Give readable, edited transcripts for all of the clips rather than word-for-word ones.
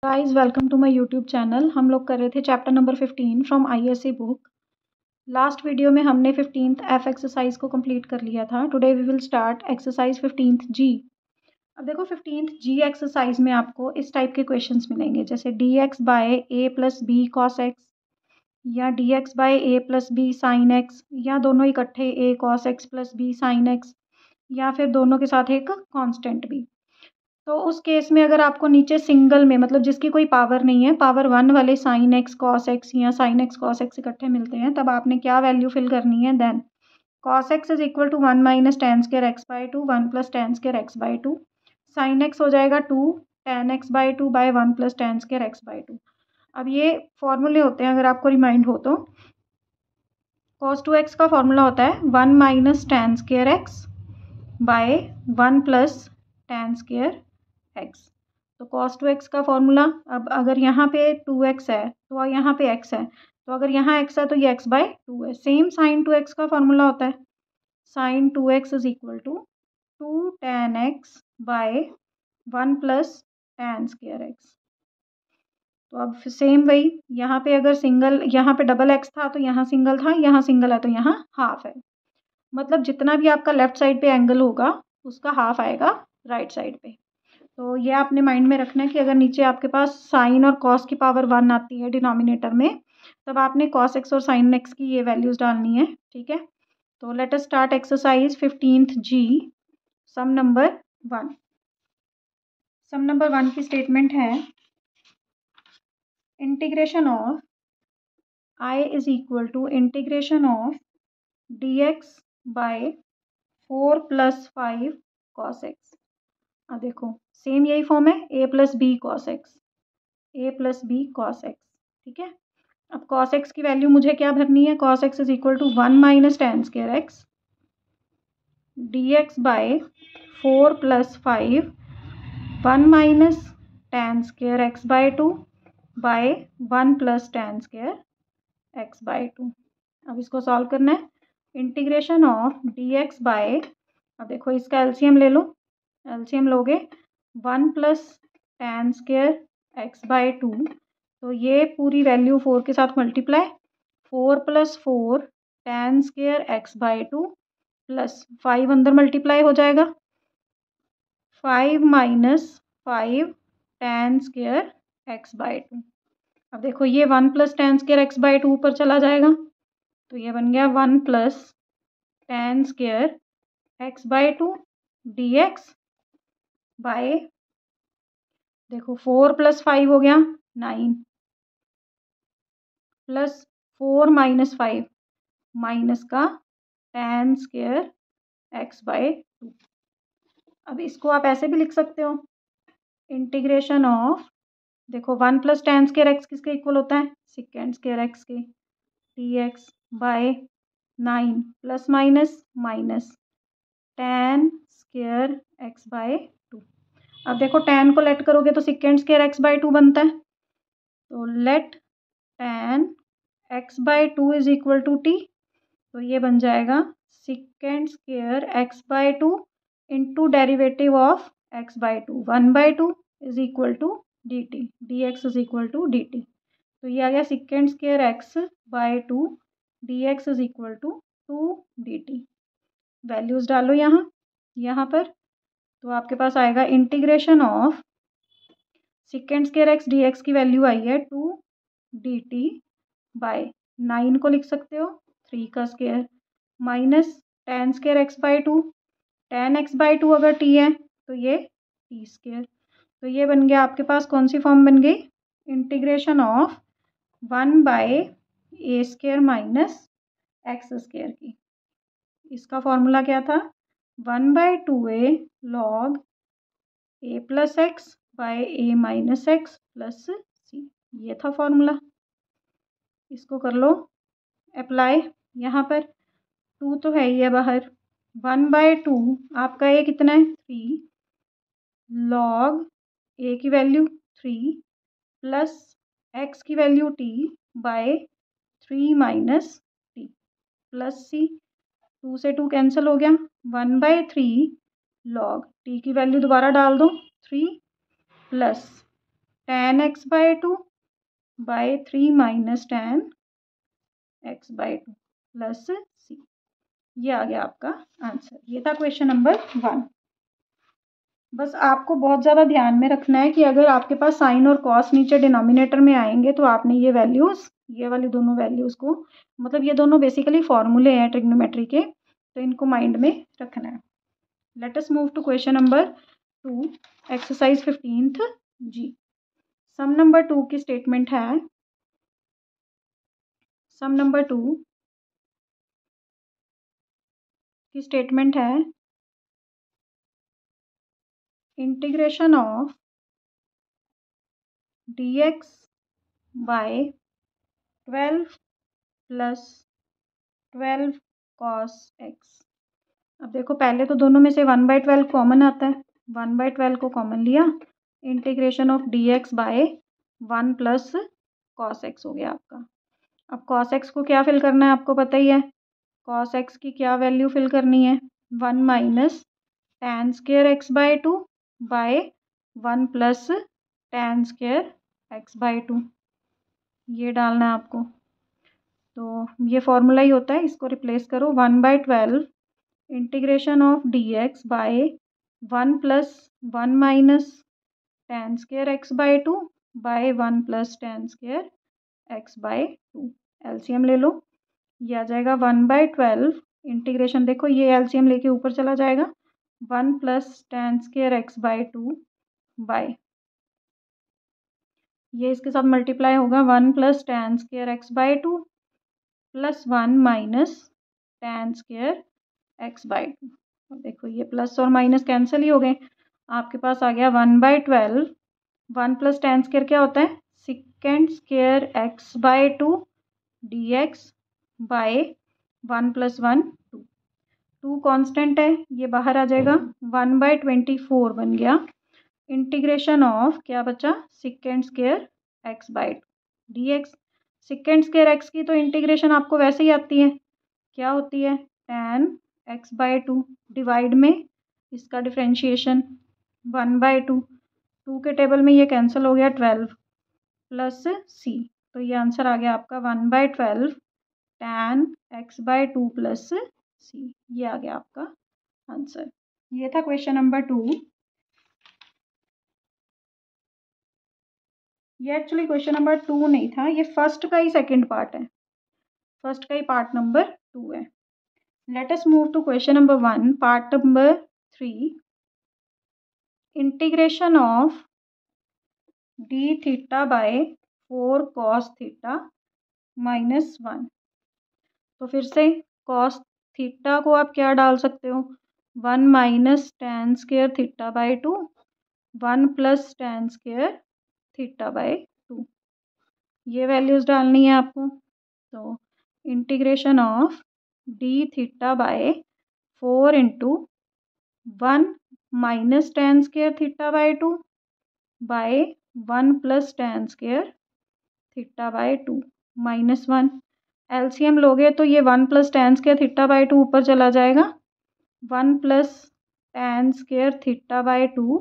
Guys welcome to my YouTube channel. हम लोग कर रहे थे chapter number 15 from ISC book. Last video में हमने 15th एफ एक्सरसाइज को कंप्लीट कर लिया था। Today we will start exercise 15th G. अब देखो 15th जी एक्सरसाइज में आपको इस टाइप के क्वेश्चंस मिलेंगे, जैसे d x by a plus b cos x, या d x by a plus b sine x, या दोनों इकट्ठे a cos x plus b sine x, या फिर दोनों के साथ एक कांस्टेंट भी। तो उस केस में अगर आपको नीचे सिंगल में, मतलब जिसकी कोई पावर नहीं है, पावर 1 वाले साइन एक्स कॉस एक्स या साइन एक्स कॉस एक्स इकट्ठे मिलते हैं, तब आपने क्या वैल्यू फिल करनी है। Then cos x is equal to 1 minus tan square x by two, 1 plus tan square x by two. Sine x हो जाएगा 2 tan x by two by 1 plus tan square x by two. अब ये फॉर्मूले होते हैं, अगर आपको remind हो तो। कॉस 2x का फॉर्मूला होता है 1 minus tan square x by 1 plus tan square x. तो cos 2x का फॉर्मूला, अब अगर यहाँ पे 2x है तो यहाँ पे x है, तो अगर यहाँ x है तो ये x बाय 2 है। सेम sin 2x का फॉर्मूला होता है sin 2x is equal to 2 tan x by 1 plus tan square x. तो अब सेम वही, यहाँ पे अगर सिंगल, यहाँ पे डबल x था तो यहाँ सिंगल था, यहाँ सिंगल है तो यहाँ हाफ है। मतलब जितना भी आपका लेफ्ट साइड पे एंगल होगा उसका हाफ आएगा राइट साइड पे। तो ये आपने माइंड में रखना है कि अगर नीचे आपके पास साइन और कॉस की पावर 1 आती है डिनोमिनेटर में, तब आपने कॉस एक्स और साइन एक्स की ये वैल्यूज़ डालनी है। ठीक है, तो let us start exercise 15th G. Sum number 1। Sum number 1 की स्टेटमेंट है integration of I is equal to integration of d x by 4 plus 5 cos x. अब देखो सेम यही फॉर्म है, A plus b cos x, A plus b cos x. ठीक है, अब cos x की वैल्यू मुझे क्या भरनी है। Cos x is equal to 1 minus tan square x d x by 4 plus 5 1 minus tan square x by 2 by 1 plus tan square x by 2। अब इसको सॉल्व करना है। Integration of d x by, अब देखो इसका एलसीएम ले लो। LCM लोगे 1 plus tan square x by 2, तो ये पूरी वैल्यू 4 के साथ multiply, 4 plus 4 tan square x by 2 plus 5 अंदर मल्टीप्लाई हो जाएगा, 5 minus 5 tan square x by 2। अब देखो ये 1 plus tan square x by 2 ऊपर चला जाएगा, तो ये बन गया 1 plus tan square x by 2 D x by, देखो 4 प्लस 5 हो गया 9, प्लस 4 माइनस 5 माइनस का टेन स्क्र एक्स बाय 2। अब इसको आप ऐसे भी लिख सकते हो, इंटीग्रेशन ऑफ, देखो 1 प्लस टेन स्क्र एक्स किसके इक्वल होता है, सेकेंड स्क्र एक्स के, d x by 9 plus minus minus tan square x by 2। अब देखो टेन को लेट करोगे तो सेकेंड स्क्र एक्स बाय 2 बनता है, तो let tan x by 2 is equal to t, तो ये बन जाएगा second square x by 2 into derivative of x by 2, 1 by 2 is equal to d t, d x is equal to d t. तो ये आ गया second square x by 2 D x is equal to 2 d t. Values डालो यहाँ पर, तो आपके पास आएगा integration of second square x d x की वैल्यू आई है 2 डी टी बाय 9 को लिख सकते हो 3 का square minus tan square x by 2, tan x by 2 अगर टी है तो ये टी स्क्र। तो ये बन गया आपके पास, कौन सी फॉर्म बन गई, integration of 1 by A square minus x square की। इसका फॉर्मूला क्या था, 1 by 2a log A plus x by A minus x plus सी, ये था फॉर्मूला। इसको कर लो अप्लाई, यहाँ पर 2 तो है ही है बाहर, 1 बाय 2 आपका ए कितना है 3 लॉग ए की वैल्यू 3 प्लस एक्स की value t by 3 minus t plus c, 2 से 2 कैंसिल हो गया, 1 बाय 3 लॉग टी की वैल्यू दोबारा डाल दो 3 plus tan x by 2 by 3 minus tan x by 2 plus सी। ये आ गया आपका आंसर। ये था क्वेश्चन नंबर 1। बस आपको बहुत ज़्यादा ध्यान में रखना है कि अगर आपके पास साइन और कॉस नीचे डिनोमिनेटर में आएंगे तो आपने ये वैल्यूज़, ये वाली दोनों वैल्यूज़ को, मतलब ये दोनों बेसिकली फॉर्मूले हैं ट्रिग्नोमेट्री के, तो इनको माइंड में रखना है। Let us move to question number 2, exercise 15th G. Sum number 2 की स्टेटमेंट है, सम नंबर 2 की स्टेटमेंट है integration of dx by 12 plus 12 cos x। अब देखो पहले तो दोनों में से 1/12 कॉमन आता है, 1/12 को कॉमन लिया, integration of dx by 1 plus cos x हो गया आपका। अब cos x को क्या फिल करना है आपको पता ही है, cos x की क्या वैल्यू फिल करनी है, 1 minus tan square x by 2 by 1 plus tan square x by 2, ये डालना है आपको। तो ये फॉर्मूला ही होता है, इसको रिप्लेस करो, 1/12 integration of dx by 1 plus 1 minus tan square x by 2 by 1 plus tan square x by 2। LCM ले लो, ये आ जाएगा 1/12 इंटीग्रेशन, देखो ये एलसीएम लेके ऊपर चला जाएगा, 1 plus tan square x by 2 by, ये इसके साथ मल्टीप्लाई होगा, 1 plus tan square x by 2 plus 1 minus tan square x by 2। अब देखो ये प्लस और माइनस कैंसिल ही हो गए, आपके पास आ गया 1/12, 1 प्लस tan स्क्वेयर क्या होता है, second square x by 2 dx by 1 plus 1 2, 2 constant है, ये बाहर आ जाएगा, 1/24 बन गया, इंटीग्रेशन ऑफ क्या बचा, second square x by 2 dx। Second square x की तो इंटीग्रेशन आपको वैसे ही आती है, क्या होती है, tan x बाय 2 डिवाइड में इसका डिफ्रेंशिएशन 1/2, 2 के टेबल में ये कैंसिल हो गया, 12 प्लस सी, तो ये आंसर आ गया आपका 1/12 tan x बाय 2 प्लस सी, ये आ गया आपका आंसर। ये था क्वेश्चन नंबर 2। ये एक्चुअली क्वेश्चन नंबर 2 नहीं था, ये फर्स्ट का ही सेकंड पार्ट है, फर्स्ट का ही पार्ट नंबर 2 है। Let us move to question number 1, part number 3, integration of d theta by 4 cos theta minus 1। तो फिर से cos थीटा को आप क्या डाल सकते हो, 1 minus tan square theta by 2, 1 plus tan square theta by 2, ये वैल्यूज़ डालनी है आपको। तो integration of d theta by 4 into 1 minus tan square theta by 2 by 1 plus tan square theta by 2 minus 1, LCM लोगे तो ये 1 plus tan square theta by 2 ऊपर चला जाएगा, 1 plus tan square theta by 2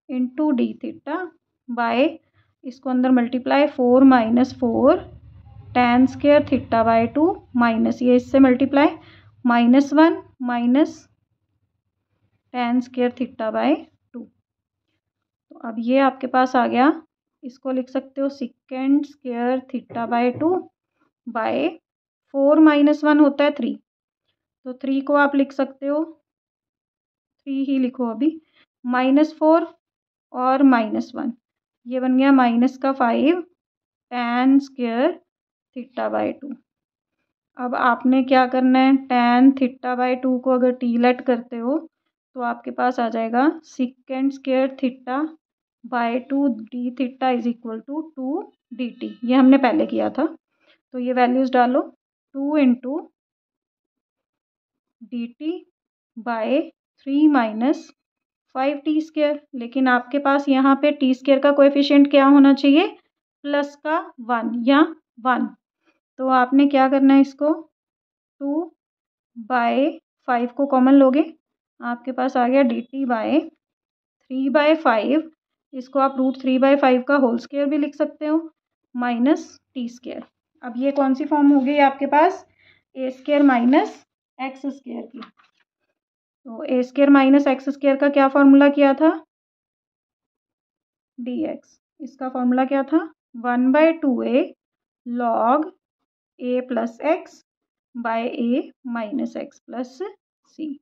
into D theta bye, इसको अंदर multiply, 4 minus 4 tan square theta by 2 minus, ये इससे multiply, minus 1 minus tan square theta by 2। तो अब ये आपके पास आ गया, इसको लिख सकते हो second square theta by 2 by 4 minus 1 होता है 3, तो 3 को आप लिख सकते हो, 3 ही लिखो अभी, -4 और -1, ये बन गया माइनस का 5 tan स्क्वेयर थीटा बाय 2। अब आपने क्या करना है, tan थीटा बाय 2 को अगर टी लेट करते हो तो आपके पास आ जाएगा second square theta by 2 d theta is equal to 2 d t, ये हमने पहले किया था, तो ये वैल्यूज़ डालो, 2 into d t by 3 minus 5 t square, लेकिन आपके पास यहाँ पे टी स्क्वेयर का कोएफिशिएंट क्या होना चाहिए, प्लस का 1 या 1, तो आपने क्या करना है, इसको 2 बाय 5 को कॉमन लोगे, आपके पास आ गया डी टी बाय 3/5, इसको आप √3/5 का होल स्क्वायर भी लिख सकते हो माइनस टी स्क्वायर। अब ये कौन सी फॉर्म हो गई आपके पास, ए स्क्वायर माइनस एक्स स्क्वायर की। तो ए स्क्वायर माइनस एक्स स्क्वायर का क्या फॉर्मूला किया था, dx। इसका फॉर्मूला क्या था, 1/2a log a plus x by A minus x plus c.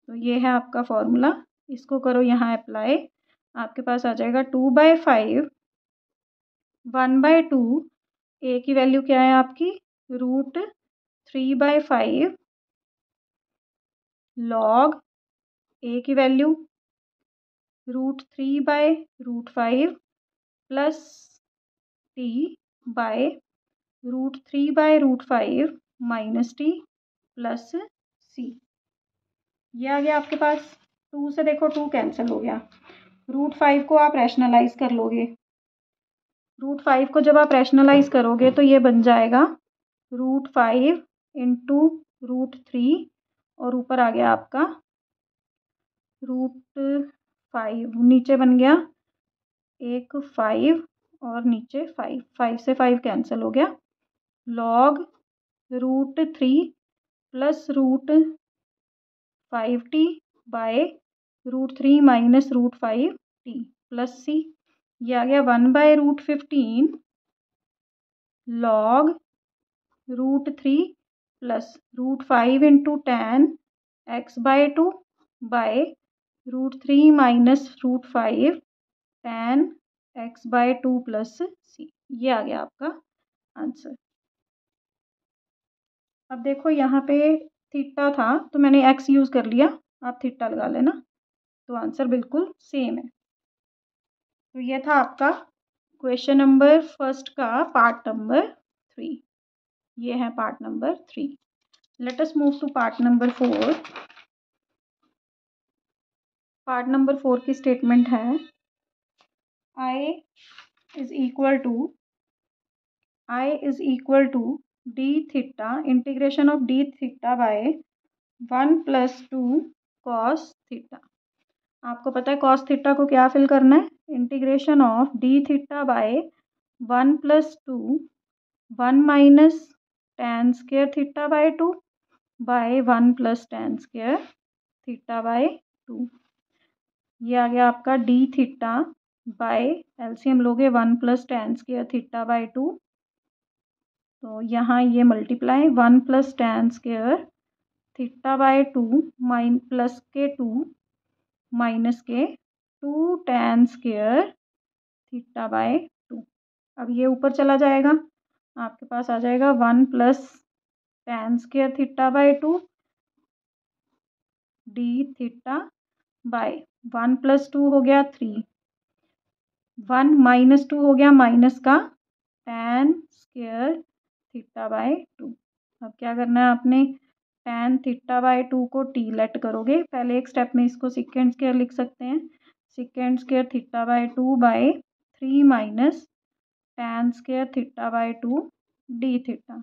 तो ये है आपका फॉर्मूला, इसको करो यहाँ अप्लाई, आपके पास आ जाएगा 2/5 1/2, ए की वैल्यू क्या है आपकी √3/5 log ए की value √3/5 plus t by √3/5 minus t plus सी। ये आ गया आपके पास। 2 से देखो 2 कैंसिल हो गया, √5 को आप रैशनलाइज कर लोगे, √5 को जब आप रैशनलाइज करोगे तो ये बन जाएगा √5 इंटू √3 और ऊपर आ गया आपका √5, नीचे बन गया एक 5 और नीचे 5, 5 से 5 कैंसिल हो गया, log √3 plus √5t by √3 minus √5t plus सी। ये आ गया 1/√15 log √3 plus √5 into tan x/2 by √3 minus √5 tan x/2 plus सी। ये आ गया आपका आंसर। अब देखो यहाँ पे थीटा था तो मैंने एक्स यूज़ कर लिया, आप थीटा लगा लेना, तो आंसर बिल्कुल सेम है। तो ये था आपका क्वेश्चन नंबर फर्स्ट का पार्ट नंबर 3। ये है part number 3। Let us move to part number 4। Part number 4 की स्टेटमेंट है I is equal to d theta integration of d theta by 1 plus 2 cos theta। आपको पता है cos थीटा को क्या फिल करना है, integration of d theta by 1 plus 2 1 minus tan square theta by 2 by 1 plus tan square theta by 2। ये आ गया आपका d थीटा बाय एलसीएम लोगे 1 plus tan square theta by 2, तो यहाँ ये multiply 1 plus tan square theta by 2 plus के 2 minus के 2 tan स्क्वायर थीटा बाय 2। अब ये ऊपर चला जाएगा, आपके पास आ जाएगा 1 plus tan square theta by 2 d theta by 1 plus 2 हो गया 3, 1 माइनस 2 हो गया माइनस का tan स्क्वायर थीटा बाय 2। अब क्या करना है आपने, tan थीटा बाय 2 को t लेट करोगे, पहले एक स्टेप में इसको सेकेंड स्क्वायर लिख सकते हैं, second square theta by 2 by 3 minus tan square theta by 2 d theta.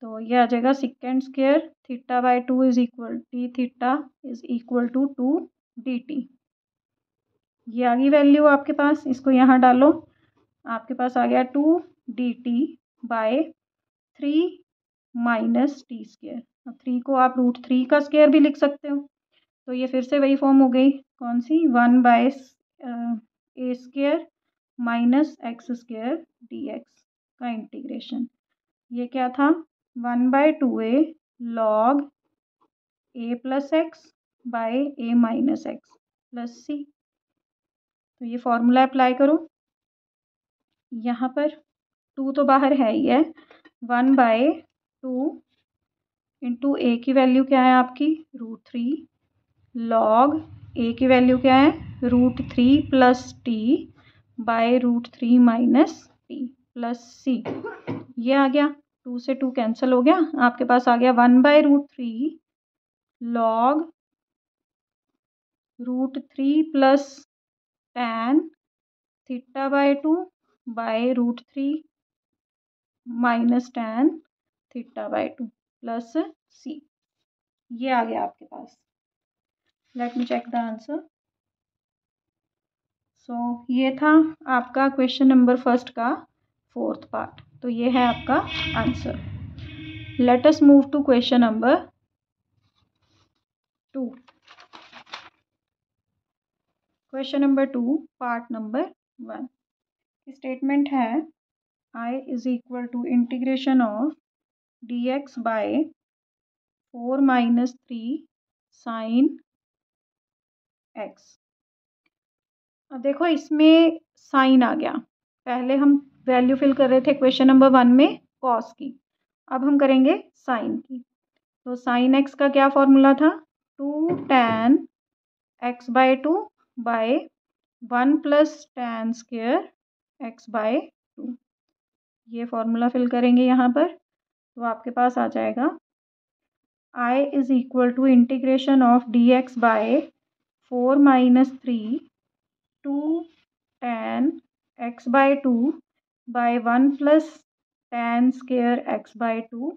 तो ये आ जाएगा second square theta by 2 is equal d theta is equal to 2 d t. ये आ गई वैल्यू आपके पास, इसको यहाँ डालो, आपके पास आ गया 2 d t by 3 minus t square. अब 3 को आप √3 का स्क्वायर भी लिख सकते हो, तो ये फिर से वही फॉर्म हो गई, कौन सी, 1 by a square minus x square d x का इंटीग्रेशन। ये क्या था, 1/2a log a plus x by A minus x plus c. तो ये फॉर्मूला अप्लाई करो, यहाँ पर 2 तो बाहर है ही है, 1/2 इंटू ए की वैल्यू क्या है आपकी √3 log ए की वैल्यू क्या है √3 plus t by √3 minus t plus सी। ये आ गया, 2 से 2 कैंसिल हो गया, आपके पास आ गया 1/√3 log √3 plus tan theta by 2 by √3 minus tan theta by 2 plus सी। ये आ गया आपके पास। Let me check the answer. ये था आपका क्वेश्चन नंबर फर्स्ट का 4th पार्ट। तो ये है आपका answer. Let us move to question number 2। Question number 2 part number 1। Statement है I is equal to integration of dx by 4 minus 3 sine x। अब देखो इसमें साइन आ गया। पहले हम वैल्यू फिल कर रहे थे क्वेश्चन नंबर 1 में कॉस की, अब हम करेंगे साइन की। तो साइन एक्स का क्या फॉर्मूला था? 2 tan x by 2 by 1 plus tan square x by 2। ये फॉर्मूला फिल करेंगे यहाँ पर, तो आपके पास आ जाएगा I is equal to integration of dx by 4 minus 3 2 tan x by 2 by 1 plus tan square x by 2।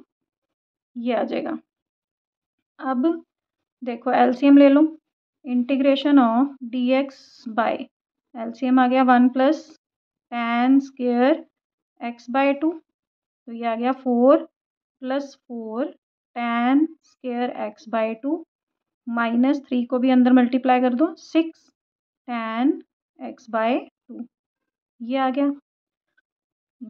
ये आ जाएगा। अब देखो एलसीएम ले लो। Integration of dx by LCM आ गया 1 plus tan square x by 2। तो ये आ गया 4 plus 4 tan square x by 2 minus 3 को भी अंदर मल्टीप्लाई कर दो 6 tan x बाय 2। ये आ गया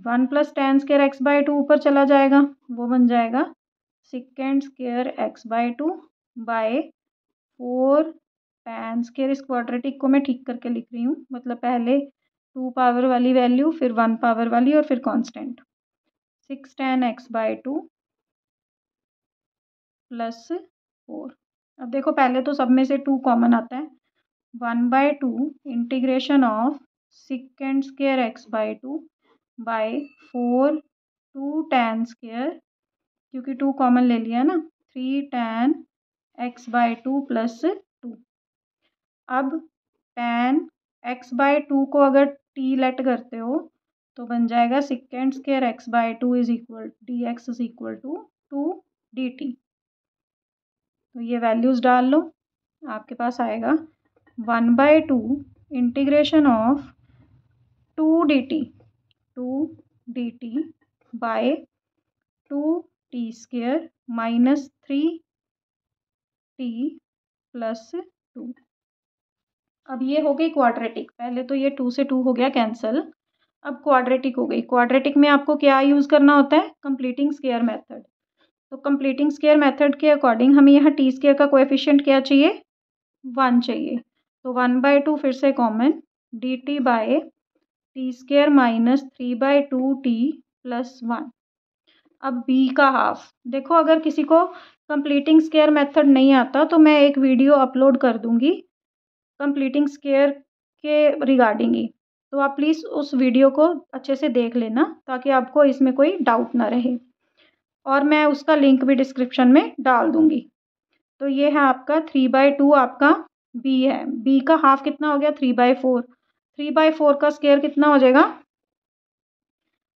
1 plus tan square x by 2 ऊपर चला जाएगा, वो बन जाएगा second square x by 2 by 4 tan square. इस क्वाड्रेटिक को मैं ठीक करके लिख रही हूँ, मतलब पहले 2 पावर वाली वैल्यू, फिर 1 पावर वाली और फिर constant. 6 tan x by 2 plus 4। अब देखो पहले तो सब में से 2 कॉमन आता है। 1 by 2 integration of second square x by 2 by 4 2 tan square, क्योंकि 2 कॉमन ले लिया ना, 3 tan x बाय 2 प्लस 2। अब tan x बाय 2 को अगर t लेट करते हो तो बन जाएगा second square x by 2 is equal dx is equal to 2 dt। तो ये वैल्यूज़ डाल लो, आपके पास आएगा 1 by 2 integration of 2 dt by 2 t square minus 3t plus 2। अब ये हो गई क्वाड्रेटिक। पहले तो ये 2 से 2 हो गया कैंसिल, अब क्वाड्रेटिक हो गई। क्वाड्रेटिक में आपको क्या यूज़ करना होता है? Completing square method. तो कंप्लीटिंग स्क्वायर मेथड के अकॉर्डिंग हमें यहाँ टी स्क्वायर का कोएफिशिएंट क्या चाहिए? 1 चाहिए। तो 1 बाय 2 फिर से common, d t by t square minus 3 by 2 t plus 1। अब b का हाफ देखो, अगर किसी को कंप्लीटिंग स्क्वायर मेथड नहीं आता तो मैं एक वीडियो अपलोड कर दूंगी कंप्लीटिंग स्क्वायर के रिगार्डिंग ही, तो आप प्लीज़ उस वीडियो को अच्छे से देख लेना ताकि आपको इसमें कोई डाउट ना रहे, और मैं उसका लिंक भी डिस्क्रिप्शन में डाल दूंगी। तो ये है आपका 3 बाय 2 आपका b है। b का हाफ कितना हो गया? 3 बाय 4। 3 बाय 4 का स्क्वायर कितना हो जाएगा?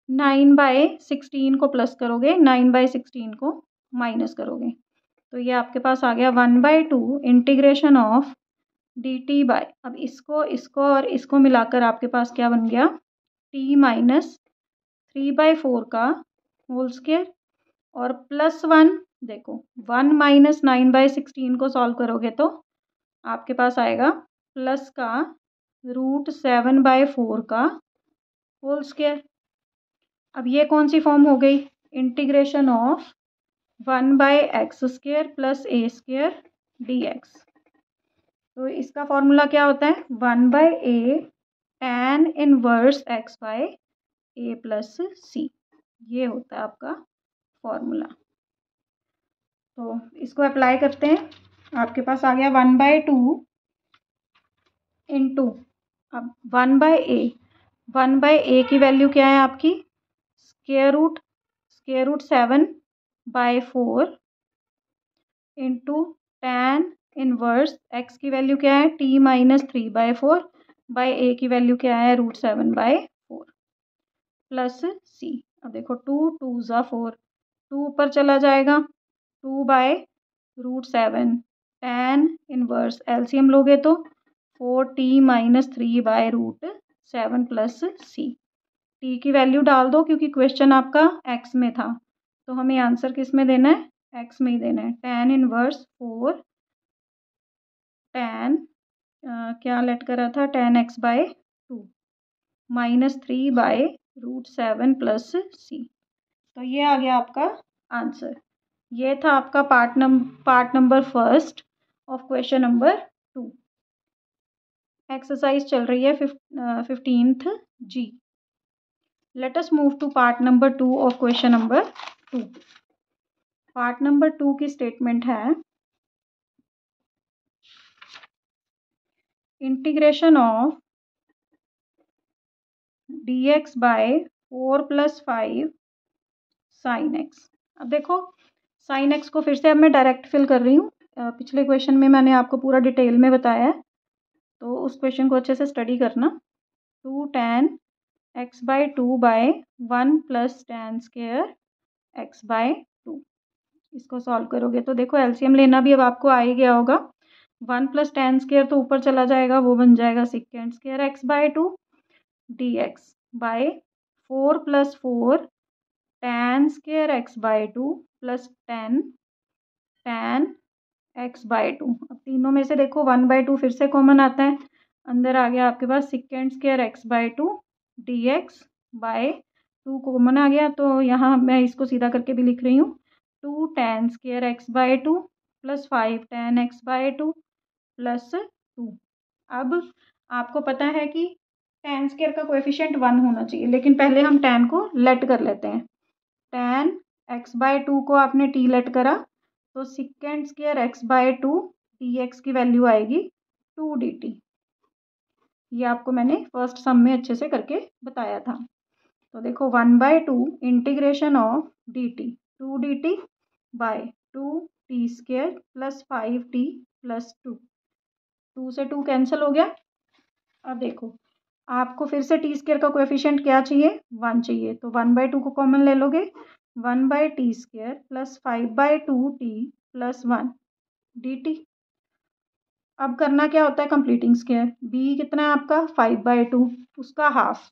9 बाय 16 को प्लस करोगे, 9 बाय 16 को माइनस करोगे, तो ये आपके पास आ गया 1 by 2 integration of d t by, अब इसको और इसको मिलाकर आपके पास क्या बन गया? t माइनस 3 बाय 4 का होल स्क्वायर और प्लस 1। देखो 1 माइनस 9 बाय 16 को सॉल्व करोगे तो आपके पास आएगा प्लस का √7 बाय 4 का होल स्क्वायर। अब ये कौन सी फॉर्म हो गई? Integration of 1 by x square plus a square d x. तो इसका फॉर्मूला क्या होता है? 1 by a tan inverse x by a plus सी। ये होता है आपका फॉर्मूला। तो इसको अप्लाई करते हैं, आपके पास आ गया 1 बाय 2 इंटू, अब 1 बाय ए की वैल्यू क्या है आपकी? Square root 7 by 4 into tan inverse x की वैल्यू क्या है? t minus 3 by 4 by a की वैल्यू क्या है? √7 बाय 4 प्लस सी। अब देखो 2 2 ज़ा 4, 2 ऊपर चला जाएगा, 2 बाय √7 tan इनवर्स एलसीएम लोगे तो 4t-3/√7 प्लस सी। टी की वैल्यू डाल दो क्योंकि क्वेश्चन आपका एक्स में था, तो हमें आंसर किस में देना है, एक्स में ही देना है। tan इनवर्स 4 tan क्या लेट करा था, tan x/2 -3/√7 प्लस सी। तो ये आ गया आपका आंसर। ये था आपका part number first of question number 2। Exercise चल रही है 15th जी। Let us move to part number 2 of question number 2। Part number 2 की स्टेटमेंट है, integration of dx by 4 + 5 sin x। अब देखो sin x को फिर से अब मैं डायरेक्ट फिल कर रही हूँ। पिछले क्वेश्चन में मैंने आपको पूरा डिटेल में बताया है, तो उस क्वेश्चन को अच्छे से स्टडी करना। 2 tan x/2/1 + tan square x/2। इसको सॉल्व करोगे तो देखो एलसीएम लेना भी अब आपको आ ही गया होगा। 1 + tan स्क्वायर तो ऊपर चला जाएगा, वो बन जाएगा second square x/2 dx by 4 + 4 tan square x/2 plus 10 tan x/2। अब तीनों में से देखो 1/2 फिर से कॉमन आता है, अंदर आ गया आपके पास second square x/2 dx by 2 common आ गया, तो यहाँ मैं इसको सीधा करके भी लिख रही हूँ 2 tan square x/2 plus 5 tan x/2 plus 2। अब आपको पता है कि tan स्क्वायर का कोएफिशिएंट 1 होना चाहिए, लेकिन पहले हम tan को लेट कर लेते हैं। tan x/2 को आपने t लेट करा तो सेकेंड स्क्वायर x/2 dx की वैल्यू आएगी 2 dt। ये आपको मैंने फर्स्ट सम में अच्छे से करके बताया था। तो देखो 1/2 integration of dt 2 dt by 2t square plus 5t plus 2। 2 से 2 कैंसिल हो गया। अब देखो आपको फिर से टी स्क्वायर का कोएफिशिएंट क्या चाहिए, 1 चाहिए, तो 1/2 को कॉमन ले लोगे, 1/t square plus 5/2t plus 1 dt। अब करना क्या होता है, कंप्लीटिंग स्क्वायर। b कितना है आपका 5/2, उसका half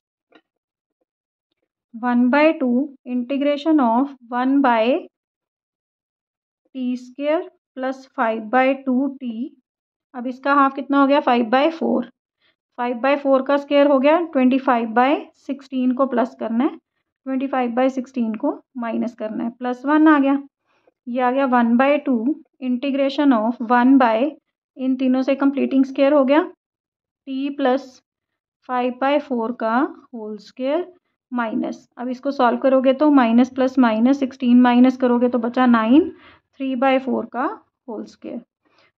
1/2 integration of 1/t square plus 5/2t। अब इसका हाफ कितना हो गया 5/4। 5/4 का स्क्वायर हो गया 25/16 को प्लस करना है, 25/16 को माइनस करना है, प्लस 1 आ गया। ये आ गया 1/2 इंटीग्रेशन ऑफ 1 इन तीनों से कंप्लीटिंग स्क्वायर हो गया t प्लस 5/4 का होल स्क्वायर माइनस। अब इसको सॉल्व करोगे तो माइनस प्लस माइनस 16 माइनस करोगे तो बचा 9 3/4 का होल स्क्वायर।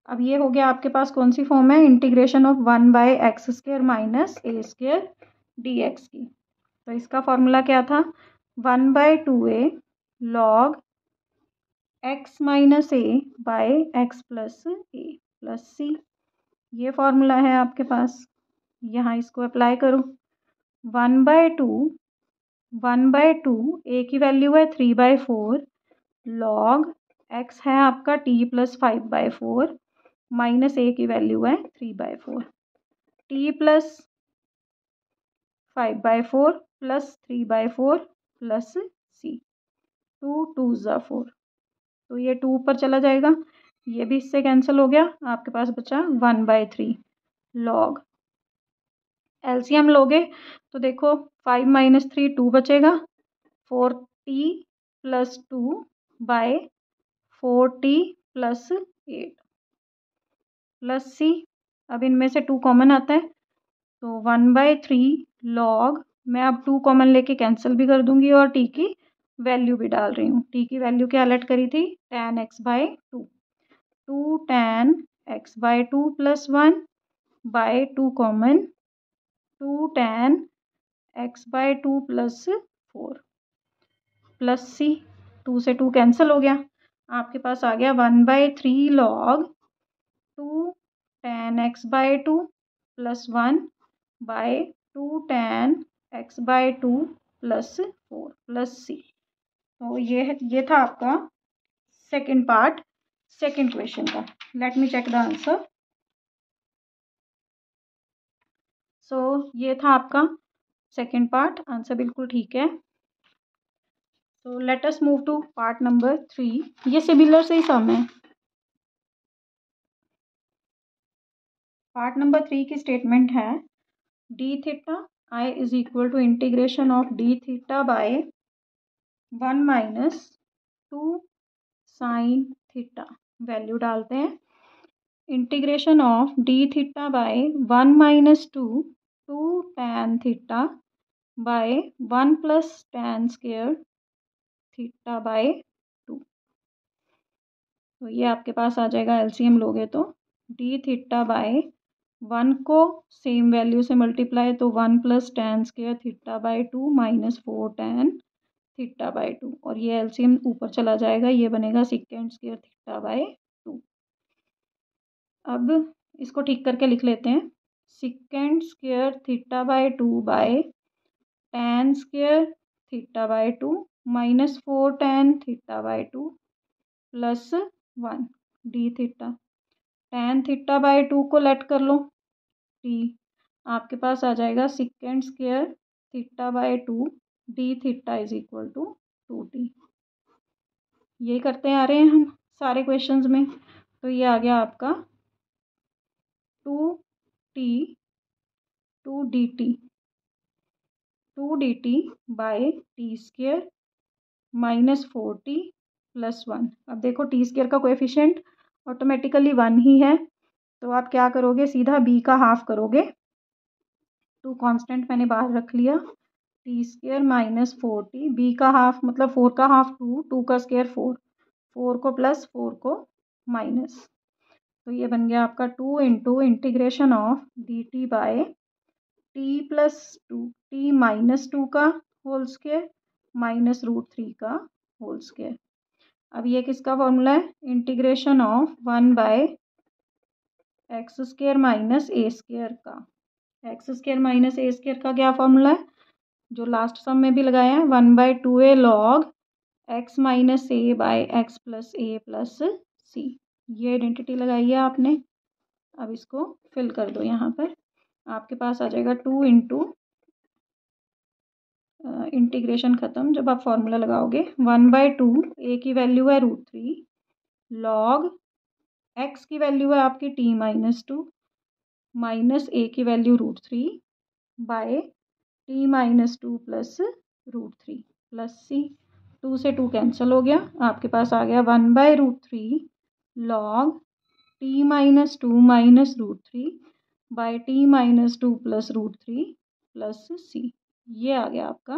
अब ये हो गया आपके पास कौन सी फॉर्म है, integration of 1/x² minus a² dx की। तो इसका फॉर्मूला क्या था, 1/2a log x minus a by x plus a plus c। ये फॉर्मूला है आपके पास, यहाँ इसको अप्लाई करो। 1/2 a की वैल्यू है 3/4 log x है आपका t प्लस 5/4 माइनस a की वैल्यू है 3/4। t plus 5/4 plus 3/4 plus c, 2 2 ज़ा 4, तो ये 2 ऊपर चला जाएगा, ये भी इससे कैंसिल हो गया, आपके पास बचा 1/3 log। एलसीएम लोगे तो देखो 5 - 3 2 बचेगा, 4t plus 2 by 4t plus 8 plus c। अब इनमें से 2 कॉमन आता है, तो 1/3 log, मैं अब 2 कॉमन लेके कैंसिल भी कर दूंगी और t की वैल्यू भी डाल रही हूँ। t की वैल्यू क्या लेट करी थी, tan x/2, 2 tan x/2 plus 1 by 2 common, 2 tan x/2 plus 4 plus c। 2 से 2 कैंसिल हो गया, आपके पास आ गया 1/3 log 2 tan x/2 plus 1 by 2 tan x/2 plus 4 plus c। तो ये था आपका सेकंड पार्ट सेकंड क्वेश्चन का। Let me check the answer. So ये था आपका सेकेंड पार्ट, आंसर बिल्कुल ठीक है। तो let us move to part number 3। ये सिमिलर से ही सम है। पार्ट नंबर 3 की स्टेटमेंट है d theta I is equal to integration of d theta by 1 minus 2 sine theta. Value डालते हैं। Integration of d theta by 1 minus 2 tan theta by 1 plus tan square theta by 2। तो ये आपके पास आ जाएगा, एलसीएम लोगे तो डी थीटा बाय 1 को सेम वैल्यू से मल्टीप्लाई, तो 1 plus tan square theta by 2 minus 4 tan theta by 2, और ये एलसीएम ऊपर चला जाएगा, ये बनेगा सेकेंड स्क्वायर थीटा बाय 2। अब इसको ठीक करके लिख लेते हैं। Second square theta by 2 by tan square theta by 2 minus 4 tan theta by 2 plus 1 d theta. Tan theta by 2 को लेट कर लो टी, आपके पास आ जाएगा second square theta by 2 d theta is equal to 2t। ये करते आ रहे हैं हम सारे क्वेश्चंस में। तो ये आ गया आपका 2t 2dt 2dt by t square minus 4t plus 1। अब देखो टी स्क्वायर का कोएफिशिएंट ऑटोमेटिकली 1 ही है, तो आप क्या करोगे, सीधा b का हाफ करोगे। 2 कांस्टेंट मैंने बाहर रख लिया, T square minus 4t, b का हाफ मतलब 4 का हाफ 2, 2 का स्क्वायर 4, 4 को प्लस 4 को माइनस। तो ये बन गया आपका 2 into integration of d t by t plus 2 t minus 2 का होल स्क्वायर माइनस √3 का होल स्क्वायर। अब ये किसका फॉर्मूला है, integration of 1 by x square minus a square का। X square minus a square का क्या फॉर्मूला है, जो लास्ट सम में भी लगाया है, 1/2a लॉग एक्स माइनस ए बाय एक्स प्लस ए प्लस सी। ये आइडेंटिटी लगाई है आपने। अब इसको फिल कर दो यहाँ पर, आपके पास आ जाएगा 2 इंटू इंटीग्रेशन ख़त्म, जब आप फॉर्मूला लगाओगे 1/2 ए की वैल्यू है √3 लॉग एक्स की वैल्यू है आपकी t माइनस 2 माइनस ए की value √3 by t minus 2 plus √3 plus c. 2 से 2 कैंसिल हो गया, आपके पास आ गया 1/√3 log t minus 2 minus √3 by t minus 2 plus √3 plus सी। ये आ गया आपका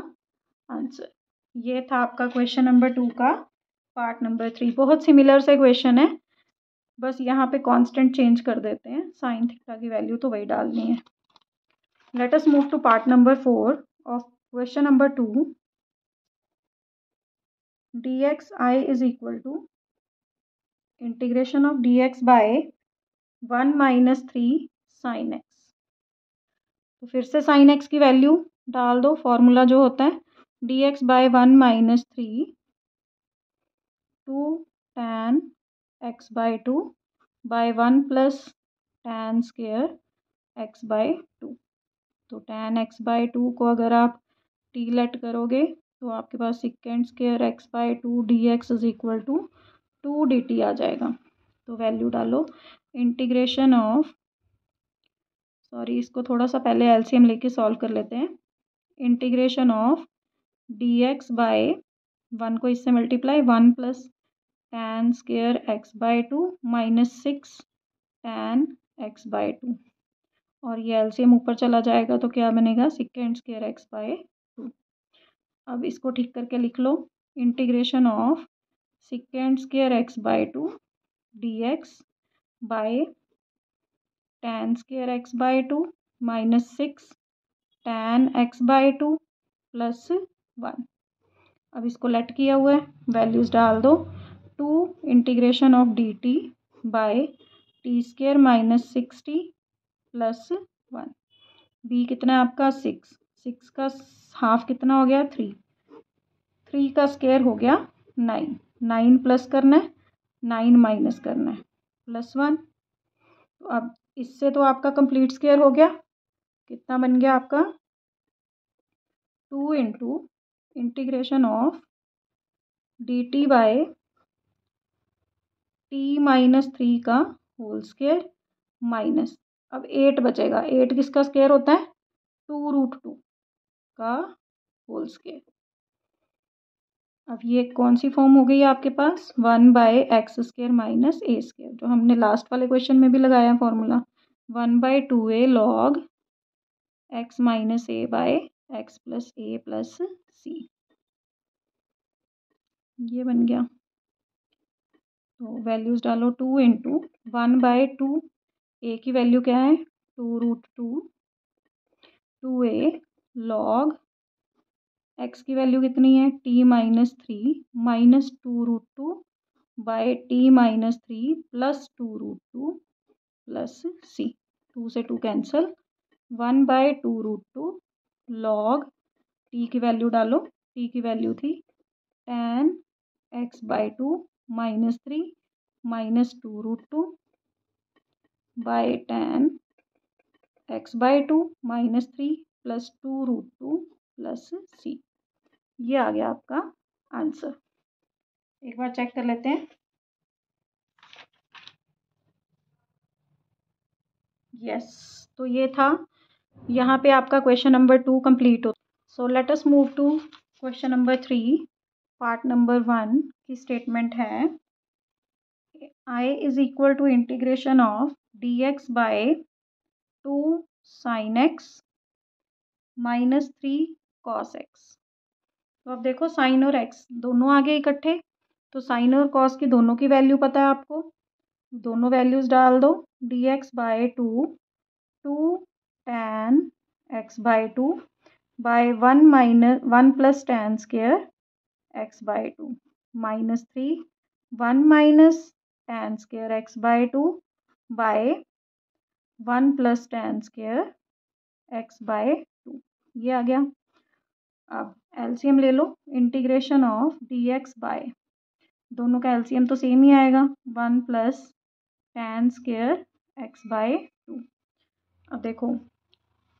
आंसर। ये था आपका क्वेश्चन नंबर 2 का पार्ट नंबर 3। बहुत सिमिलर से क्वेश्चन है, बस यहाँ पे कांस्टेंट चेंज कर देते हैं, साइन थीटा की वैल्यू तो वही डालनी है। Let us move to part number 4 of question number 2। dx I is equal to integration of dx by 1 minus 3 sine x. तो फिर से साइन एक्स की वैल्यू डाल दो, फॉर्मूला जो होता है dx by 1 minus 3 2 tan x by 2 by 1 plus tan square x by 2। तो tan x बाय 2 को अगर आप टी लेट करोगे तो आपके पास second square x by 2 D x is equal to 2dt आ जाएगा। तो वैल्यू डालो, इंटीग्रेशन ऑफ, सॉरी इसको थोड़ा सा पहले एलसीएम लेके सॉल्व कर लेते हैं। इंटीग्रेशन ऑफ dx बाय 1 को इससे multiply, 1 plus tan square x by 2 minus 6 tan x by 2, और ये एलसीएम ऊपर चला जाएगा तो क्या बनेगा, सेकेंड स्क्वायर x बाय 2। अब इसको ठीक करके लिख लो, integration of second square x by 2 dx by tan square x by 2 minus 6 tan x by 2 plus 1। अब इसको लेट किया हुआ है, वैल्यूज़ डाल दो, 2 integration of d t by t square minus 6t plus 1। B कितना है आपका 6, 6 का हाफ कितना हो गया 3, 3 का स्क्वायर हो गया 9, 9 प्लस करना है 9 माइनस करना है प्लस 1। तो अब इससे तो आपका कंप्लीट स्क्वायर हो गया, कितना बन गया आपका 2 into integration of dt by t-3 का होल स्क्वायर माइनस, अब 8 बचेगा। 8 किसका स्क्वायर होता है 2√2 का होल स्क्वायर। अब ये कौन सी फॉर्म हो गई आपके पास 1/x² माइनस a², जो हमने लास्ट वाले क्वेश्चन में भी लगाया formula 1/2a log x minus a by x plus a plus c, ये बन गया। तो वैल्यूज डालो 2 इंटू 1/2, a की वैल्यू क्या है 2√2, 2a log x की वैल्यू कितनी है t-3 minus 2√2 by t-3 plus 2√2 plus c, 2 से 2 कैंसल, 1/2√2 log t की वैल्यू डालो, t की वैल्यू थी tan x/2 minus 3 minus 2√2 by tan x/2 minus 3 plus 2√2 plus c। ये आ गया आपका आंसर। एक बार चेक कर लेते हैं। यस, तो ये था, यहाँ पे आपका क्वेश्चन नंबर 2 कंप्लीट हो। So let us move to question number 3। Part number 1 की स्टेटमेंट है I is equal to integration of dx by 2 sin x minus 3 cos x। तो अब देखो साइन और एक्स दोनों आ गए इकट्ठे, तो साइन और कॉस की दोनों की वैल्यू पता है आपको, दोनों वैल्यूज डाल दो। dx by 2 tan x/2 by 1 plus tan square x/2 minus 3 1 minus tan square x/2 by 1 plus tan square x/2, ये आ गया। अब एलसीएम ले लो, इंटीग्रेशन ऑफ dx बाय, दोनों का एलसीएम तो सेम ही आएगा 1 प्लस tan स्क्वायर x/2। अब देखो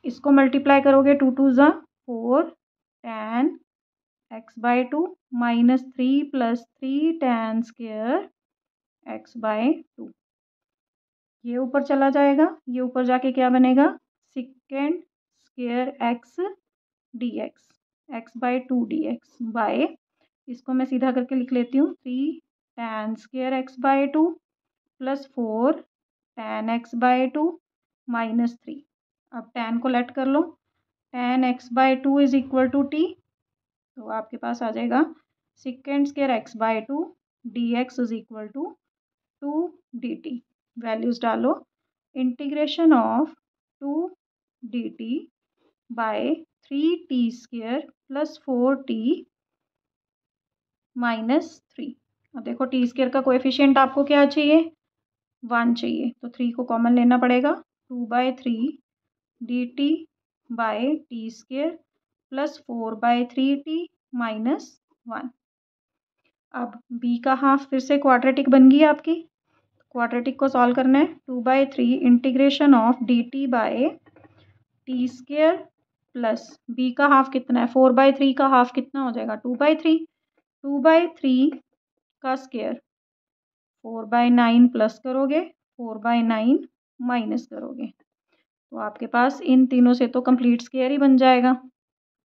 इसको मल्टीप्लाई करोगे 2 2 ज़ा 4 tan x/2 minus 3 plus 3 tan square x/2, ये ऊपर चला जाएगा, ये ऊपर जाके क्या बनेगा second square x dx x/2 dx by, इसको मैं सीधा करके लिख लेती हूँ 3 tan square x/2 plus 4 tan x/2 minus 3। अब tan को लेट कर लो, tan x/2 is equal to t, तो आपके पास आ जाएगा second square x/2 dx is equal to 2 dt। Values डालो, integration of 2 dt by 3t square plus 4t minus 3। अब देखो टी स्क्वायर का कोएफिशिएंट आपको क्या चाहिए 1 चाहिए, तो 3 को कॉमन लेना पड़ेगा, 2/3 dt by t square plus 4/3t minus 1। अब b का हाफ फिर से क्वाड्रेटिक बन गई आपकी, क्वाड्रेटिक को सॉल्व करना है 2/3 integration of dt by t square plus b का हाफ कितना है 4/3 का हाफ कितना हो जाएगा 2/3, 2/3 का स्क्वायर 4/9 प्लस करोगे 4/9 माइनस करोगे, तो आपके पास इन तीनों से तो कंप्लीट स्क्वायर ही बन जाएगा।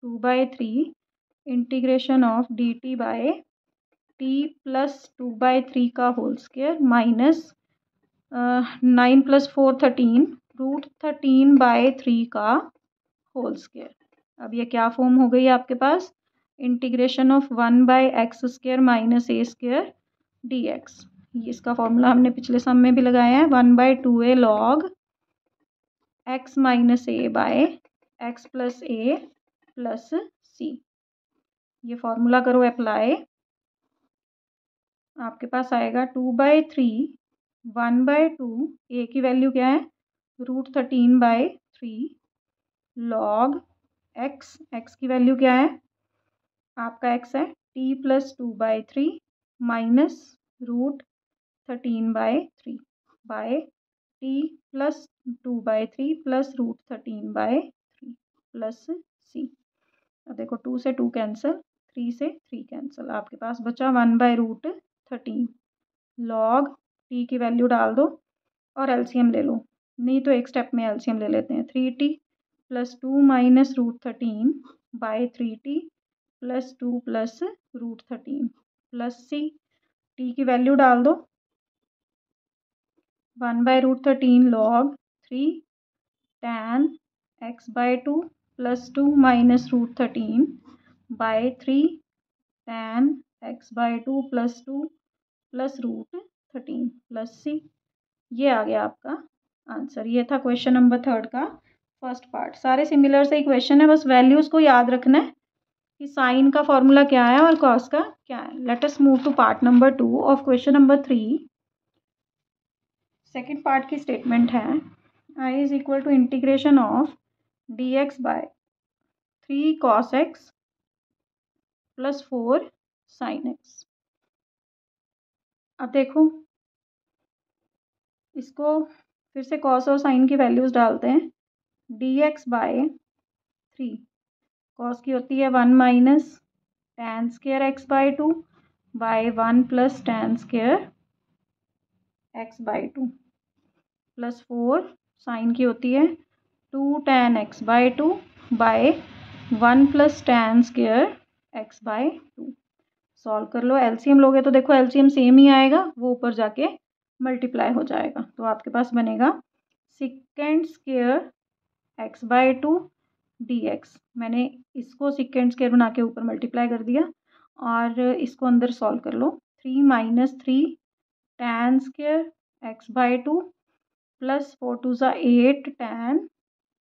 2/3 integration of dt by t plus 2/3 का होल स्क्वायर माइनस 9 प्लस 4 13 √13/3 का होल स्क्वायर। अब ये क्या फॉर्म हो गई आपके पास integration of 1/x² minus a² dx, इसका फॉर्मूला हमने पिछले सम में भी लगाया है 1/2a log x minus a by x plus a plus c। ये फॉर्मूला करो अप्लाई, आपके पास आएगा 2/3 1/2, a की वैल्यू क्या है √13/3 log x की वैल्यू क्या है आपका x है t plus 2/3 minus √13/3 by t plus 2/3 plus √13/3 plus c. अब देखो 2 से 2 कैंसिल, 3 से 3 कैंसिल, आपके पास बचा 1/√13। लॉग टी की वैल्यू डाल दो और एलसीएम ले लो, नहीं तो एक स्टेप में एलसीएम ले लेते हैं। 3t plus 2 minus √13/3t plus 2 plus √13 plus c. T की वैल्यू डाल दो, 1/√13 log 3 tan x/2 plus 2 minus √13/3 tan x/2 plus 2 plus √13 plus सी। ये आ गया आपका आंसर। ये था क्वेश्चन नंबर 3 का फर्स्ट पार्ट। सारे सिमिलर से ही क्वेश्चन है, बस वैल्यूज को याद रखना है कि साइन का फॉर्मूला क्या है और कॉस का क्या है। Let us move to part number 2 of question number 3। Second part की स्टेटमेंट है I is equal to integration of dx by 3 cos x plus 4 sin x। अब देखो इसको फिर से cos और sin की वैल्यूज डालते हैं। dx बाय 3 cos की होती है 1 minus tan square x/2 by 1 plus tan square x/2 plus 4 sine की होती है 2 tan x/2 by 1 plus tan square x/2। Solve कर लो, एलसीएम लोगे तो देखो एलसीएम सेम ही आएगा, वो ऊपर जाके मल्टीप्लाई हो जाएगा। तो आपके पास बनेगा सेकेंड स्क्वायर x/2 dx। मैंने इसको सेकेंड स्क्वायर बना के ऊपर मल्टीप्लाई कर दिया और इसको अंदर सॉल्व कर लो। 3 minus 3 tan square x/2 plus 4 2 ज़ा 8 tan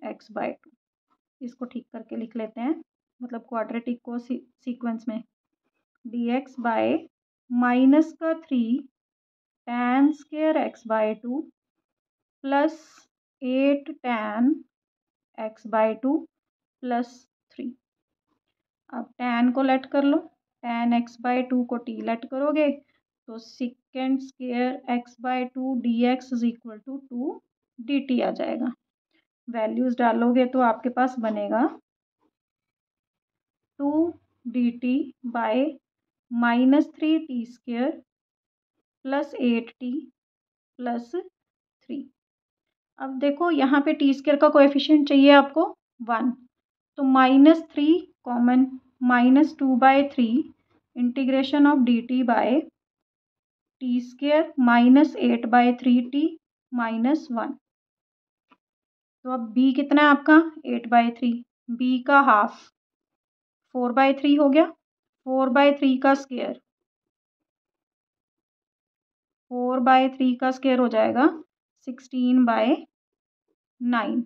x/2। इसको ठीक करके लिख लेते हैं, मतलब क्वाड्रेटिक को सीक्वेंस में। dx बाय माइनस का 3 tan square x/2 plus 8 tan x/2 plus 3। अब tan को लेट कर लो, tan x/2 को t लेट करोगे तो second square x/2 dx is equal to 2 dt आ जाएगा। वैल्यूज डालोगे तो आपके पास बनेगा 2 dt by minus 3t square plus 8t plus 3। अब देखो यहाँ पे टी स्क्वायर का कोएफिशिएंट चाहिए आपको 1, तो -3 common, -2/3 integration of dt by t square minus 8/3t minus 1। तो अब b कितना है आपका 8/3, b का हाफ 4/3 हो गया। 4/3 का स्क्वायर, 4/3 का स्क्वायर हो जाएगा 16/9।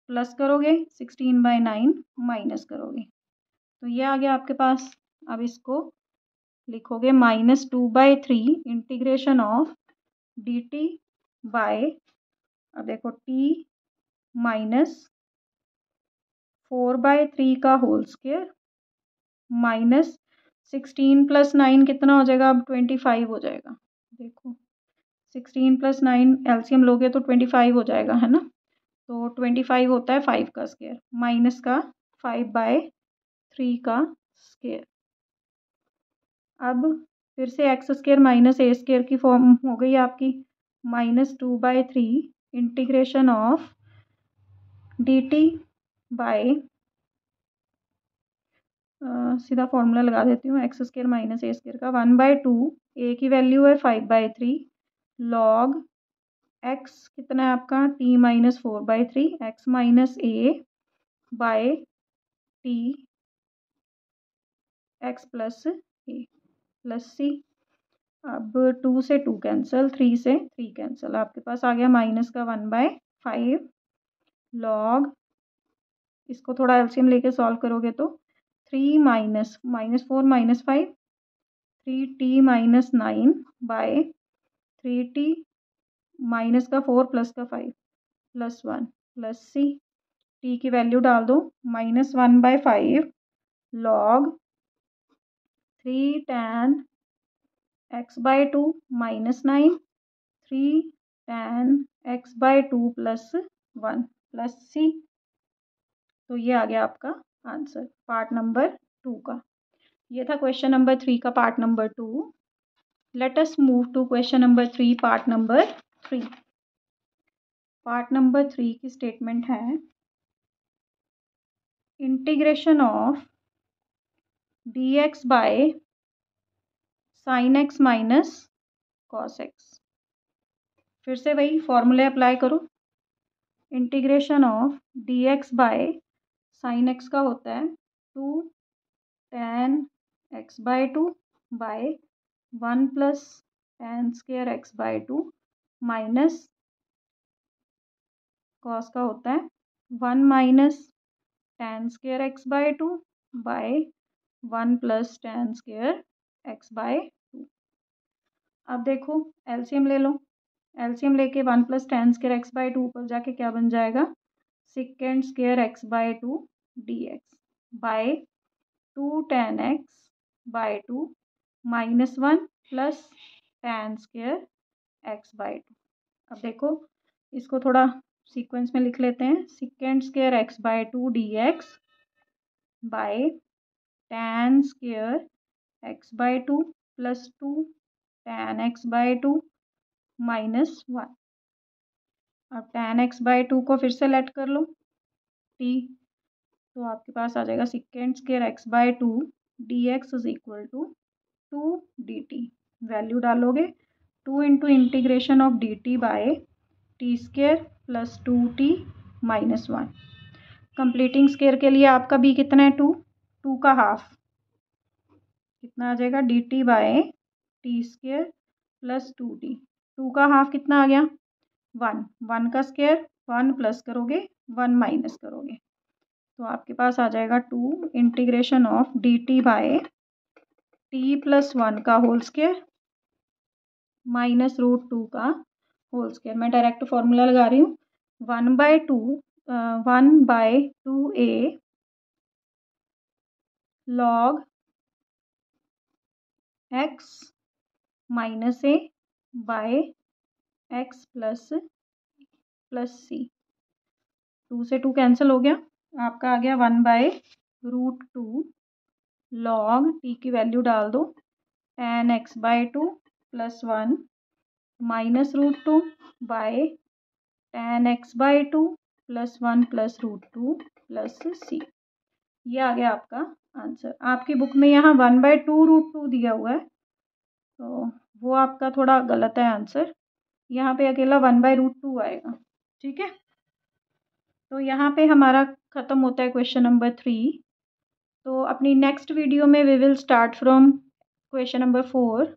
प्लस करोगे 16/9 माइनस करोगे तो ये आ गया आपके पास। अब इसको लिखोगे -2/3 इंटीग्रेशन ऑफ dt बाय, अब देखो t माइनस 4/3 का होल स्क्वायर माइनस 16 प्लस 9 कितना हो जाएगा, अब 25 हो जाएगा। देखो 16 प्लस 9 एलसीएम लोगे तो 25 हो जाएगा, है ना। तो 25 होता है 5 का स्क्वायर माइनस का 5/3 का स्क्वायर। अब फिर से x square minus a square की फॉर्म हो गई आपकी। -2/3 इंटीग्रेशन ऑफ dt बाय, सीधा फॉर्मूला लगा देती हूँ, x square minus a square का 1/2, ए की वैल्यू है 5/3 लॉग एक्स कितना है आपका t माइनस 4/3 एक्स माइनस ए बाय टी एक्स प्लस ए प्लस सी। अब 2 से 2 कैंसिल, 3 से 3 कैंसिल, आपके पास आ गया माइनस का 1/5 लॉग, इसको थोड़ा एलसीएम लेके सॉल्व करोगे तो 3 minus -4 minus 5 3t minus 9 by 3t minus का 4 प्लस का 5 प्लस 1 प्लस सी। टी की वैल्यू डाल दो, -1/5 log 3 tan x/2 minus 9 3 tan x/2 plus 1 plus c। तो ये आ गया आपका आंसर पार्ट नंबर 2 का। ये था क्वेश्चन नंबर 3 का part number 2। Let us move to question number 3 part number 3। Part number 3 की स्टेटमेंट है integration of dx by sine x minus cos x. फिर से वही फॉर्मूले अप्लाई करो। Integration of dx by sine x का होता है 2 tan x/2 by 1 plus tan square x/2 minus cos का होता है 1 minus tan square x/2 by 1 plus tan square x/2। अब देखो एलसीएम ले लो। एलसीएम लेके 1 प्लस tan स्क्वायर x/2 ऊपर जाके क्या बन जाएगा second square x/2 dx by 2 tan x/2 minus 1 plus tan square x/2। अब देखो इसको थोड़ा सीक्वेंस में लिख लेते हैं। Second square x/2 dx by tan square x/2 plus 2 tan x/2 minus 1। अब tan x/2 को फिर से लेट कर लो t, तो आपके पास आ जाएगा second square x/2 dx is equal to 2 dt। Value डालोगे 2 into integration of dt by t square plus 2t minus 1। Completing square के लिए आपका b कितना है 2 का हाफ कितना आ जाएगा dt by t square plus 2t। 2 का हाफ कितना आ गया 1 का स्क्वायर 1 प्लस करोगे 1 माइनस करोगे तो आपके पास आ जाएगा 2 integration of dt by t plus 1 का होल स्क्वायर माइनस √2 का होल स्क्वायर। मैं डायरेक्ट फॉर्मूला लगा रही हूँ 1/2a log x minus a by x plus c। 2 से 2 कैंसिल हो गया आपका आ गया 1/√2 log t की वैल्यू डाल दो tan x/2 plus 1 minus √2 by tan x/2 plus 1 plus √2 plus c। ये आ गया आपका आंसर। आपकी बुक में यहाँ 1/2√2 दिया हुआ है तो वो आपका थोड़ा गलत है आंसर। यहाँ पे अकेला 1/√2 आएगा। ठीक है, तो यहाँ पे हमारा ख़त्म होता है क्वेश्चन नंबर 3। तो अपनी नेक्स्ट वीडियो में we will start from question number 4।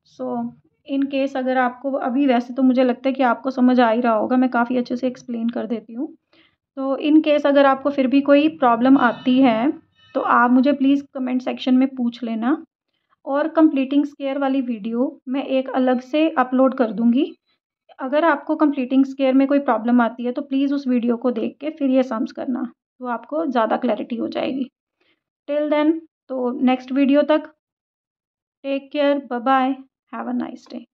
So in case अगर आपको अभी वैसे तो मुझे लगता है कि आपको समझ आ ही रहा होगा, मैं काफ़ी अच्छे से एक्सप्लेन कर देती हूँ। तो इन केस अगर आपको फिर भी कोई प्रॉब्लम आती है तो आप मुझे प्लीज़ कमेंट सेक्शन में पूछ लेना। और कंप्लीटिंग स्क्वायर वाली वीडियो मैं एक अलग से अपलोड कर दूँगी। अगर आपको कंप्लीटिंग स्क्वायर में कोई प्रॉब्लम आती है तो प्लीज़ उस वीडियो को देख के फिर ये सम्स करना, तो आपको ज़्यादा क्लैरिटी हो जाएगी। टिल देन, तो नेक्स्ट वीडियो तक take care, bye bye, have a nice day.